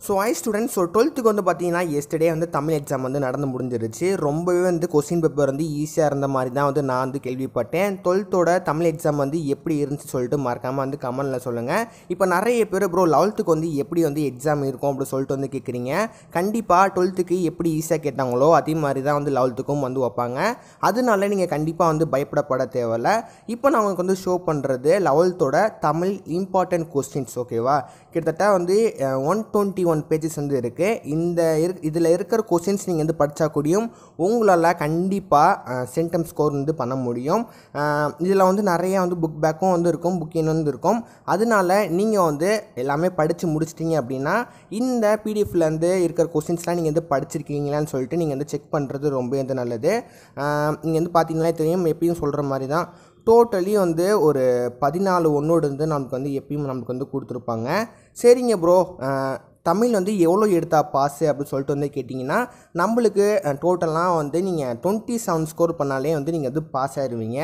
Hi students. So 12th வந்து பார்த்தீங்கன்னா yesterday வந்து தமிழ் எக்ஸாம் வந்து நடந்து முடிஞ்சிருச்சு. ரொம்பவே வந்து கொஸ்டின் பேப்பர் வந்து ஈஸியாக இருந்த மாதிரி தான் வந்து நான் வந்து கேள்விப்பட்டேன். 12th தமிழ் எக்ஸாம் வந்து எப்படி இருந்துச்சு சொல்லிட்டு மறக்காமல் வந்து கமெண்ட்டில் சொல்லுங்கள். இப்போ நிறைய பேர் ப்ரோ 11th வந்து எப்படி வந்து எக்ஸாம் இருக்கும் அப்படின்னு சொல்லிட்டு வந்து கேட்குறீங்க. கண்டிப்பாக 12th எப்படி ஈஸியாக கேட்டாங்களோ அதே மாதிரி தான் வந்து 11th வந்து வைப்பாங்க. அதனால நீங்கள் கண்டிப்பாக வந்து பயப்படப்பட தேவையில்ல. இப்போ நான் உங்களுக்கு வந்து ஷோ பண்ணுறது 11th தமிழ் இம்பார்ட்டன்ட் கொஸ்டின்ஸ். ஓகேவா? கிட்டத்தட்ட வந்து 121 பேஜஸ் வந்து இருக்குது. இதில் இருக்கிற கொஸ்டின்ஸ் நீங்கள் வந்து படித்தா கூடியும் உங்களால் கண்டிப்பாக சென்டம் ஸ்கோர் வந்து பண்ண முடியும். இதில் வந்து நிறையா வந்து புக் பேக்கும் வந்து இருக்கும், புக்கின் வந்து இருக்கும். அதனால நீங்கள் வந்து எல்லாமே படித்து முடிச்சிட்டிங்க அப்படின்னா இந்த பிடிஎஃப்லேருந்து இருக்கிற கொஸ்டின்ஸ்லாம் நீங்கள் வந்து படிச்சிருக்கீங்களான்னு சொல்லிட்டு நீங்கள் வந்து செக் பண்ணுறது ரொம்ப வந்து நல்லது. நீங்கள் வந்து பார்த்தீங்கன்னா தெரியும், எப்பயும் சொல்கிற மாதிரி தான் டோட்டலி வந்து ஒரு 14 ஒன்றோடு இருந்து நமக்கு வந்து எப்பயும் நமக்கு வந்து கொடுத்துருப்பாங்க. சரிங்க ப்ரோ, தமிழ் வந்து எவ்வளோ எடுத்தால் பாஸு அப்படின்னு சொல்லிட்டு வந்து கேட்டிங்கன்னா நம்மளுக்கு டோட்டலாக வந்து நீங்கள் 27 ஸ்கோர் பண்ணாலே வந்து நீங்கள் வந்து பாஸ் ஆகிடுவீங்க.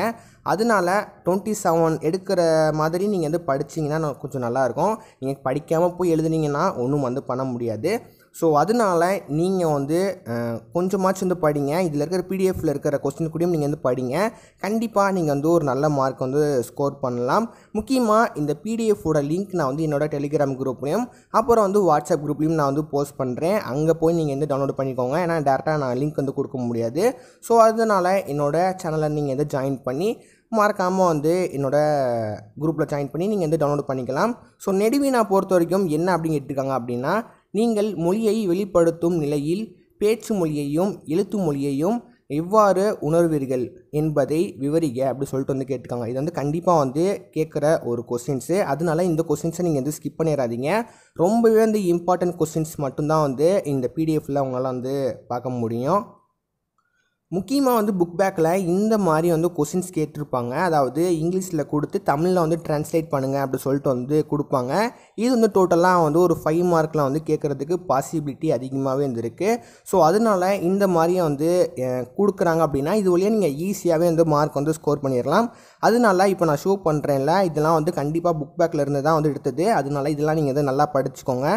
அதனால 27 எடுக்கிற மாதிரி நீங்கள் வந்து படிச்சிங்கன்னா கொஞ்சம் நல்லாயிருக்கும். நீங்கள் படிக்காமல் போய் எழுதுனீங்கன்னா ஒன்றும் வந்து பண்ண முடியாது. ஸோ அதனால் நீங்கள் வந்து கொஞ்சமாச்சும் வந்து படிங்க. இதில் இருக்கிற பிடிஎஃப்பில் இருக்கிற கொஸ்டின் கூடயும் நீங்கள் வந்து படிங்க. கண்டிப்பாக நீங்கள் வந்து ஒரு நல்ல மார்க் வந்து ஸ்கோர் பண்ணலாம். முக்கியமாக இந்த பிடிஎஃபோட லிங்க் நான் வந்து என்னோடய டெலிகிராம் குரூப்லேயும் அப்புறம் வந்து வாட்ஸ்அப் குரூப்லேயும் நான் வந்து போஸ்ட் பண்ணுறேன். அங்கே போய் நீங்கள் வந்து டவுன்லோட் பண்ணிக்கோங்க. ஏன்னா டேரெக்டாக நான் லிங்க் வந்து கொடுக்க முடியாது. ஸோ அதனால் என்னோடய சேனலை நீங்கள் வந்து ஜாயின் பண்ணி மறக்காமல் வந்து என்னோடய குரூப்பில் ஜாயின் பண்ணி நீங்கள் வந்து டவுன்லோட் பண்ணிக்கலாம். ஸோ நெடுவினா பொறுத்த வரைக்கும் என்ன அப்படின்னு கேட்டிருக்காங்க அப்படின்னா, நீங்கள் மொழியை வெளிப்படுத்தும் நிலையில் பேச்சு மொழியையும் எழுத்து மொழியையும் எவ்வாறு உணர்வீர்கள் என்பதை விவரிக்க அப்படி சொல்லிட்டு வந்து கேட்டிருக்காங்க. இது வந்து கண்டிப்பாக வந்து கேட்குற ஒரு கொஸ்டின்ஸு. அதனால இந்த கொஸ்டின்ஸை நீங்கள் வந்து ஸ்கிப் பண்ணிடாதீங்க. ரொம்பவே வந்து இம்பார்ட்டன்ட் கொஸ்டின்ஸ் மட்டும்தான் வந்து இந்த பிடிஎஃப்பில் உங்களால் வந்து பார்க்க முடியும். முக்கியமாக வந்து புக் பேக்கில் இந்த மாதிரி வந்து கொஸ்டின்ஸ் கேட்டிருப்பாங்க. அதாவது இங்கிலீஷில் கொடுத்து தமிழில் வந்து ட்ரான்ஸ்லேட் பண்ணுங்கள் அப்படி சொல்லிட்டு வந்து கொடுப்பாங்க. இது வந்து டோட்டலாக வந்து ஒரு 5 மார்க்லாம் வந்து கேட்குறதுக்கு பாசிபிலிட்டி அதிகமாகவே இருந்திருக்கு. ஸோ அதனால் இந்த மாதிரியே வந்து கொடுக்குறாங்க அப்படின்னா இது வழியாக நீங்கள் ஈஸியாகவே வந்து மார்க் வந்து ஸ்கோர் பண்ணிடலாம். அதனால இப்போ நான் ஷோ பண்ணுறேன்ல, இதெல்லாம் வந்து கண்டிப்பாக புக் பேக்கில் இருந்து தான் வந்து எடுத்தது. அதனால இதெல்லாம் நீங்கள் வந்து நல்லா படிச்சுக்கோங்க.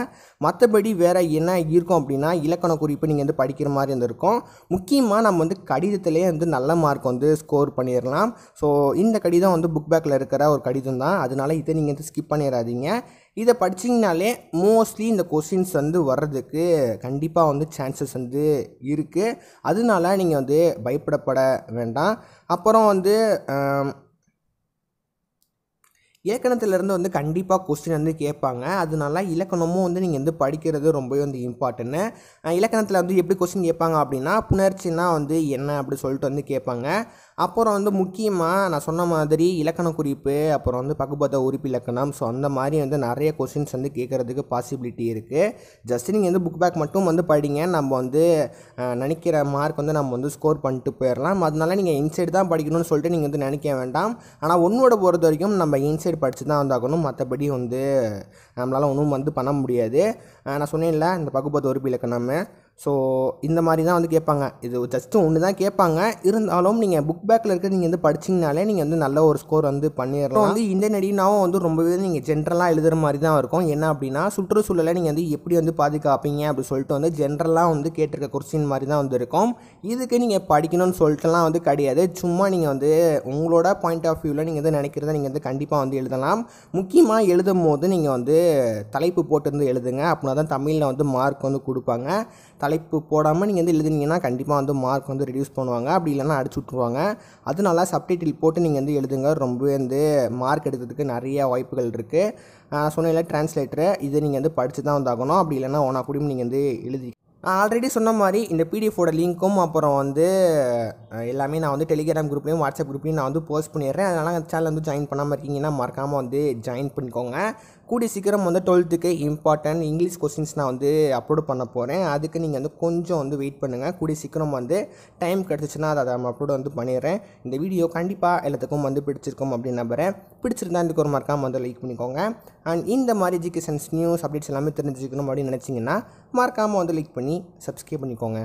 மற்றபடி வேறு என்ன இருக்கும் அப்படின்னா இலக்கண குறிப்பு நீங்கள் வந்து படிக்கிற மாதிரி இருந்திருக்கும். முக்கியமாக நம்ம வந்து கடிதத்திலே வந்து நல்ல மார்க் வந்து ஸ்கோர் பண்ணிடலாம். ஸோ இந்த கடிதம் வந்து புக் பேக்கில் இருக்கிற ஒரு கடிதம் தான். அதனால இதை நீங்கள் வந்து ஸ்கிப் பண்ணிடாதீங்க. இதை படிச்சிங்கனாலே மோஸ்ட்லி இந்த கொஸ்டின்ஸ் வந்து வர்றதுக்கு கண்டிப்பாக வந்து சான்சஸ் வந்து இருக்குது. அதனால நீங்கள் வந்து பயப்படப்பட வேண்டாம். அப்புறம் வந்து இலக்கணத்திலேருந்து வந்து கண்டிப்பாக கொஸ்டின் வந்து கேட்பாங்க. அதனால இலக்கணமும் வந்து நீங்கள் வந்து படிக்கிறது ரொம்பவே வந்து இம்பார்ட்டன்ட்டு. இலக்கணத்தில் வந்து எப்படி கொஸ்டின் கேட்பாங்க அப்படின்னா புணர்ச்சின்னா வந்து என்ன அப்படி சொல்லிட்டு வந்து கேட்பாங்க. அப்புறம் வந்து முக்கியமாக நான் சொன்ன மாதிரி இலக்கண குறிப்பு, அப்புறம் வந்து பகுபத உறுப்பு இலக்கணம். ஸோ அந்த மாதிரி வந்து நிறைய கொஸ்டின்ஸ் வந்து கேட்குறதுக்கு பாசிபிலிட்டி இருக்குது. ஜஸ்ட் நீங்கள் வந்து புக் பேக் மட்டும் வந்து படிங்க. நம்ம வந்து நினைக்கிற மார்க் வந்து நம்ம வந்து ஸ்கோர் பண்ணிட்டு போயிடலாம். அதனால நீங்கள் இன்சைடு தான் படிக்கணும்னு சொல்லிட்டு நீங்கள் வந்து நினைக்க வேண்டாம். ஆனால் ஒன்னோட பொறுத்த வரைக்கும் நம்ம இன்சைடு படித்து தான் வந்தாகணும். மற்றபடி வந்து நம்மளால் ஒன்றும் வந்து பண்ண முடியாது. நான் சொன்னேன்ல இந்த பகுபத உறுப்பு இலக்கணம். ஸோ இந்த மாதிரி தான் வந்து கேட்பாங்க. இது ஜஸ்ட்டு ஒன்று தான் கேட்பாங்க. இருந்தாலும் நீங்கள் புக் பேக்கில் இருக்கிற நீங்கள் வந்து படிச்சிங்கனாலே நீங்கள் வந்து நல்ல ஒரு ஸ்கோர் வந்து பண்ணிடலாம். வந்து இந்த நடினாவும் வந்து ரொம்பவே நீங்கள் ஜென்ரலாக எழுதுகிற மாதிரி தான் இருக்கும். என்ன அப்படின்னா சுற்றுச்சூழலை நீங்கள் வந்து எப்படி வந்து பாதுகாப்பீங்க அப்படி சொல்லிட்டு வந்து ஜென்ரலாக வந்து கேட்டிருக்க கொஸ்டின் மாதிரி தான் வந்து இருக்கும். இதுக்கு நீங்கள் படிக்கணும்னு சொல்லிட்டுலாம் வந்து கிடையாது. சும்மா நீங்கள் வந்து உங்களோட பாயிண்ட் ஆஃப் வியூவில் நீங்கள் வந்து நினைக்கிறத நீங்கள் வந்து கண்டிப்பாக வந்து எழுதலாம். முக்கியமாக எழுதும் போது நீங்கள் வந்து தலைப்பு போட்டு வந்து எழுதுங்க. அப்படின்னா தான் தமிழில் வந்து மார்க் வந்து கொடுப்பாங்க. தலைப்பு போடாமல் நீங்கள் வந்து எழுதுனீங்கன்னா கண்டிப்பாக வந்து மார்க் வந்து ரெடியூஸ் பண்ணுவாங்க. அப்படி இல்லைன்னா அடிச்சு விட்ருவாங்க. அதனால சப்டைட்டில் போட்டு நீங்கள் வந்து எழுதுங்க. ரொம்பவே வந்து மார்க் எடுக்கிறதுக்கு நிறைய வாய்ப்புகள் இருக்குது. சொன்னேன்ல ட்ரான்ஸ்லேட்டரு, இதை நீங்கள் வந்து படித்து தான் வந்தாகணும். அப்படி இல்லைன்னா ஒன்றா கூடயும் நீங்கள் வந்து எழுதி ஆல்ரெடி சொன்ன மாதிரி இந்த பிடிஎஃபோட லிங்க்கும் அப்புறம் வந்து எல்லாமே நான் வந்து டெலிகிராம் குரூப்லேயும் வாட்ஸ்அப் குரூப்லேயும் நான் வந்து போஸ்ட் பண்ணிடுறேன். அதனால் அந்த சேனல் வந்து ஜாயின் பண்ணாமல் இருக்கீங்கன்னா மறக்காமல் வந்து ஜாயின் பண்ணிக்கோங்க. கூடிய சீக்கிரம் வந்து 12th இம்பார்ட்டன்ட் இங்கிலீஷ் கொஸ்டின்ஸ் நான் வந்து அப்லோட் பண்ண போகிறேன். அதுக்கு நீங்கள் வந்து கொஞ்சம் வந்து வெயிட் பண்ணுங்கள். கூடிய சீக்கிரம் வந்து டைம் கிடச்சிச்சின்னா அதை அப்லோட் வந்து பண்ணிடுறேன். இந்த வீடியோ கண்டிப்பாக எல்லாத்துக்கும் வந்து பிடிச்சிருக்கும் அப்படின்னு நம்புகிறேன். பிடிச்சிருந்தா இதுக்கு ஒரு மறக்காமல் வந்து லைக் பண்ணிக்கோங்க. அண்ட் இந்த மாதிரி எஜுகேஷன்ஸ் நியூஸ் அப்டேட்ஸ் எல்லாமே தெரிஞ்சுக்கணும் அப்படின்னு நினச்சிங்கன்னா மறக்காமல் வந்து லைக் பண்ணி சப்ஸ்கிரைப் பண்ணிக்கோங்க.